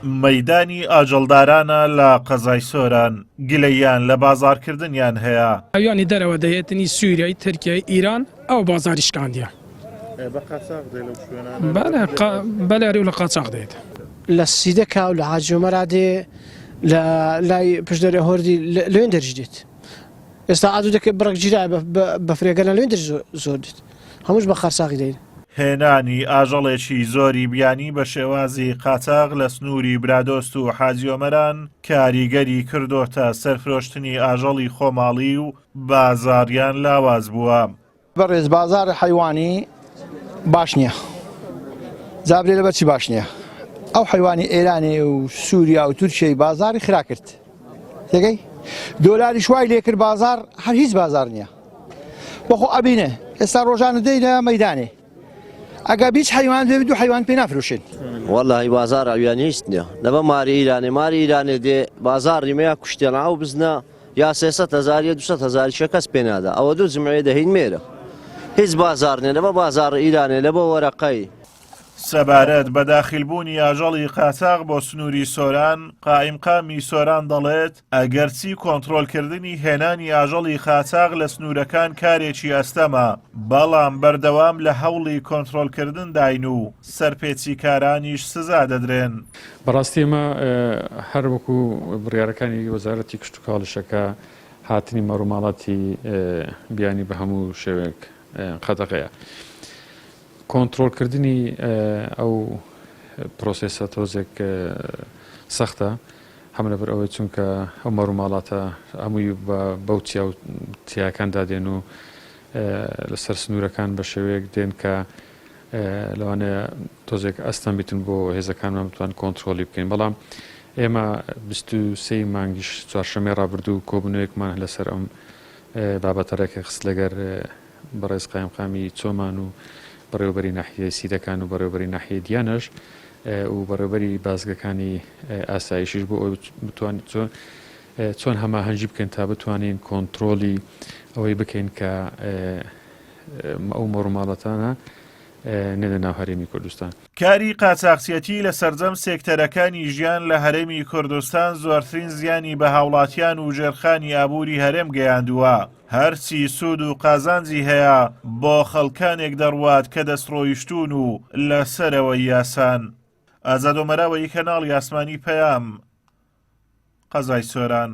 مەیدانی ئاژەڵدارانە لە قەزای سۆران گلەیان لە بازارکردنیان هەیە. ئەویانی دەرەوە دەهێتنی سووریای ترکیای ئیران ئەو بازاری شکاندیە بەلاری و لە قاچاق دێت لە سیدەکە و لە حاجۆمەرا دێ لە لای پشدەرە هۆردی لێن دەرج دێت ئێستا ئادوو دەکەی بڕک گیرای بە فرێگە لە لێن دەرج زۆر دێت هەمووش بە خەرساقی دێت. هێنانی ئاژەڵێکی زۆری بیانی بە شێوازی قاچاق لە سنووری برادۆست و حاجیۆمەران کاریگەری کردۆتە سەرفرۆشتنی ئاژەڵی خۆماڵی و بازاریان لاواز بووە. بەڕێز بازار حیوانی باش نییە زابرێ لەبەرچی باش نییە ئەو حیوانی ئێرانێ و سووریا و تورکیای بازاری خرا کرد تێگەی دۆلاری شوای لێ کرد بازار هەر هیچ بازار نییە بەخۆ ئەبینێ ئێستا ڕۆژانە دەی لە مەیدانێ ئەگە بیچ حیوان بێ دو حیوان پێ نافرۆشێن والله بازار ئەویان هیچ نییە لەبە ماری ئیرانێ دێ بازاری مەیە کوشتێنە ئەو بزنە یا 300,000 یا 200,000 کەس پێ نادا ئەوە دوو جمعێ دەهین مێرە هیچ بازار نیە لەبە بازار ئیرانێ لەبە وەرەقەی سەبارەت بە داخلبوونی ئاژەڵی قاچاق بۆ سنووری سۆران قائیمقامی سۆران دەڵێت ئەگەرچی کۆنتڕۆلکردنی هێنانی ئاژەڵی قاچاق لە سنوورەکان کارێکی ئەستەمە بەڵام بەردەوام لە هەوڵی کۆنتڕۆلکردن داین و سەرپێچی کارانیش سزا دەدرێن. بەڕاستی ئێمە هەر وەکو بڕیارەکانی وەزارەتی کشت و کاڵشەکە هاتنی مەڕووماڵاتی بیانی بە هەموو شێوەیەک قەدەغەیە. کۆنتڕۆلکردنی ئەو پرۆسێسە تۆزێک سەختە هەم لەبەر ئەوەی چونکە ئەو مەڕووماڵاتە هەمووی بەو تیاکاندا دێن و لەسەر سنوورەکان بە شێوەیەک دێن کە لەوانەیە تۆزێک ئەستان بیتن بۆ هێزەکانمان بتوان کۆنتڕۆلی بکەین بەڵام ئێمە 23 مانگیش چوارشەممەی ڕابردوو کۆبوونەوەیەکمان لەسەر ئەم بابەتەرێکی خست لەگەر بەڕێز قایمقامی چۆمان و بەڕێوەبەری ناحیە سیدەکان و بەڕێوەبەری ناحیە دیانەش و بەڕێوەبەری بازگەکانی ئاسایشیش بۆ بتوانین چۆن هەماهەنگی بکەین تا بتوانین کۆنتڕۆلی ئەوەی بکەین کە ئەو مەڕووماڵەتانە نێنە ناو هەرێمی کوردستان. کاری قاچاقچێتی لە سەرجەم سێکتەرەکانی ژیان لە هەرێمی کوردستان زۆرترین زیانی بە هاوڵاتیان و ژێرخانی ئابووری هەرێم گەیاندووە. هەرچی سوود و قازانجی هەیە بۆ خەڵکانێک دەڕوات کە دەستڕۆیشتون و لەسەرەوە یاسان. ئازاد ئۆمەراوەیی کەناڵی ئاسمانی پەیام قەزای سۆران.